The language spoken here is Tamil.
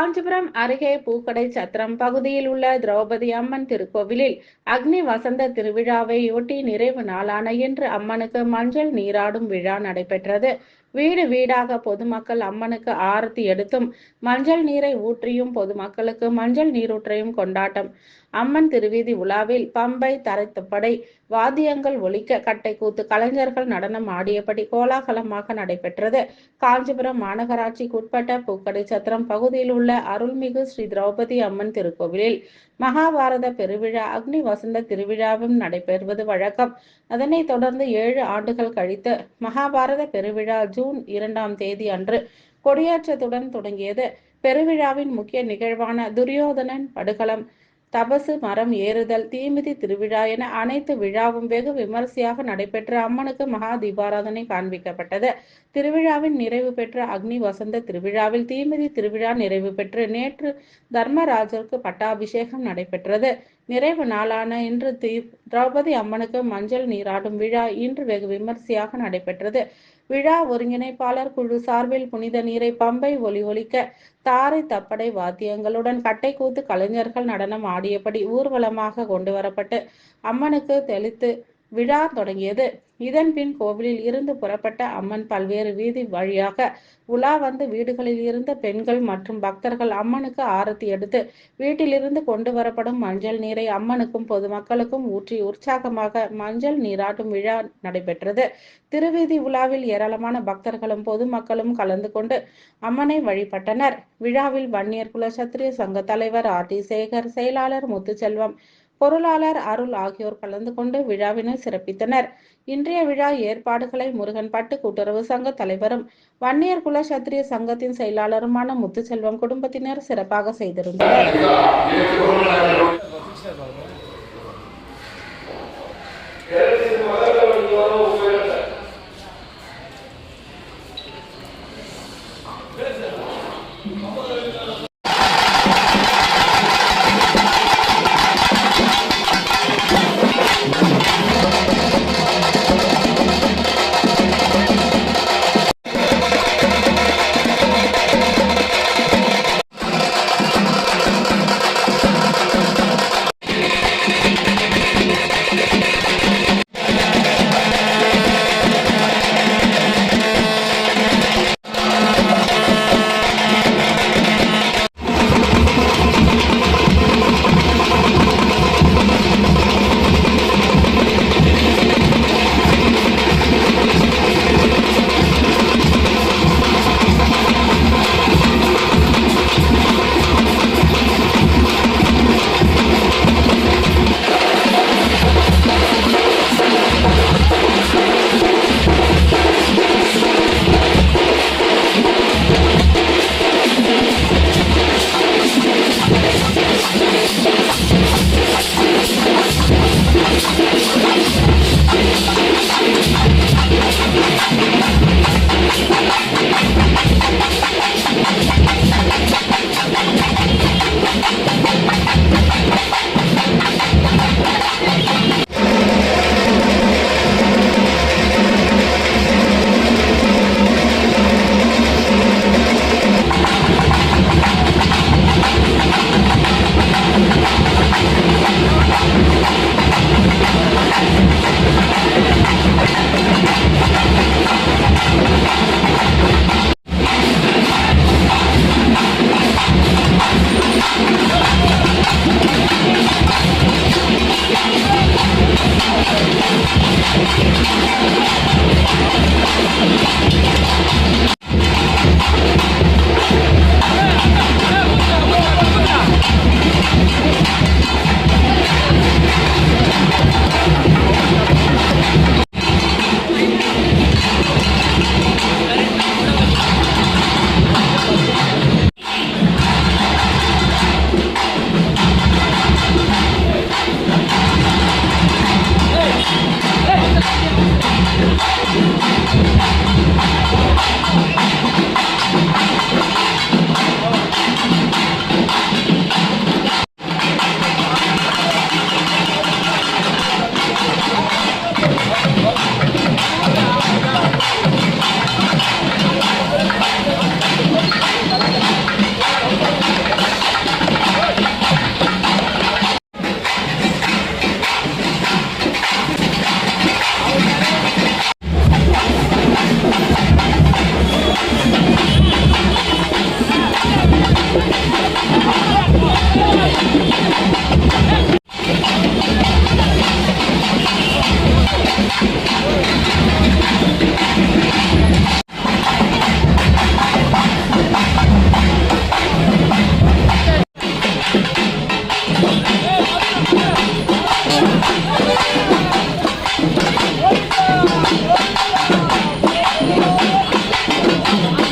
காஞ்சிபுரம் அருகே பூக்கடை சத்திரம் பகுதியில் உள்ள திரௌபதி அம்மன் திருக்கோவிலில் அக்னி வசந்த திருவிழாவையொட்டி நிறைவு நாளான இன்று அம்மனுக்கு மஞ்சள் நீராடும் விழா நடைபெற்றது. வீடு வீடாக பொதுமக்கள் அம்மனுக்கு ஆரத்தி எடுத்தும் மஞ்சள் நீரை ஊற்றியும் பொதுமக்களுக்கு மஞ்சள் நீரூற்றையும் கொண்டாட்டம். அம்மன் திருவீதி உலாவில் பம்பை, தரைத்தப்படை வாத்தியங்கள் ஒலிக்க கட்டை கூத்து கலைஞர்கள் நடனம் ஆடியபடி கோலாகலமாக நடைபெற்றது. காஞ்சிபுரம் மாநகராட்சிக்கு உட்பட்ட பூக்கடை சத்திரம் பகுதியில் உள்ள அருள்மிகு ஸ்ரீ திரௌபதி அம்மன் திருக்கோவிலில் மகாபாரத பெருவிழா அக்னி வசந்த திருவிழாவும் நடைபெறுவது வழக்கம். அதனைத் தொடர்ந்து 7 ஆண்டுகள் கழித்து மகாபாரத பெருவிழா ஜூன் 2ஆம் தேதி அன்று கொடியேற்றத்துடன் தொடங்கியது. பெருவிழாவின் முக்கிய நிகழ்வான துரியோதனன் படுகளம், தபசு மரம் ஏறுதல், தீமிதி திருவிழா என அனைத்து விழாவும் வெகு விமரிசையாக நடைபெற்று அம்மனுக்கு மகா தீபாராதனை காண்பிக்கப்பட்டது. திருவிழாவின் நிறைவு பெற்ற அக்னி வசந்த திருவிழாவில் தீமிதி திருவிழா நிறைவு பெற்று நேற்று தர்மராஜருக்கு பட்டாபிஷேகம் நடைபெற்றது. நிறைவு நாளான இன்று திரௌபதி அம்மனுக்கு மஞ்சள் நீராடும் விழா இன்று வெகு விமரிசையாக நடைபெற்றது. விழா ஒருங்கிணைப்பாளர் குழு சார்பில் புனித நீரை பம்பை ஒலிக்க, தாரை தப்படை வாத்தியங்களுடன் கட்டை கூத்து கலைஞர்கள் நடனம் ஆடியபடி ஊர்வலமாக கொண்டு வரப்பட்டு அம்மனுக்கு தெளித்து விழா தொடங்கியது. இதன் பின் கோவிலில் இருந்து புறப்பட்ட அம்மன் பல்வேறு வீதி வழியாக உலா வந்து வீடுகளில் இருந்த பெண்கள் மற்றும் பக்தர்கள் அம்மனுக்கு ஆரத்தி எடுத்து வீட்டிலிருந்து கொண்டு வரப்படும் மஞ்சள் நீரை அம்மனுக்கும் பொதுமக்களுக்கும் ஊற்றி உற்சாகமாக மஞ்சள் நீராட்டும் விழா நடைபெற்றது. திருவீதி உலாவில் ஏராளமான பக்தர்களும் பொதுமக்களும் கலந்து கொண்டு அம்மனை வழிபட்டனர். விழாவில் வன்னியர் குல சத்திரிய சங்க தலைவர் R.D. சேகர், செயலாளர் முத்துச்செல்வம், பொருளாளர் அருள் ஆகியோர் கலந்து கொண்டு விழாவினை சிறப்பித்தனர். இன்றைய விழா ஏற்பாடுகளை முருகன் பட்டு கூட்டுறவு சங்க தலைவரும் வன்னியர் குல சத்திரிய சங்கத்தின் செயலாளருமான முத்துச்செல்வம் குடும்பத்தினர் சிறப்பாக செய்திருந்தனர்.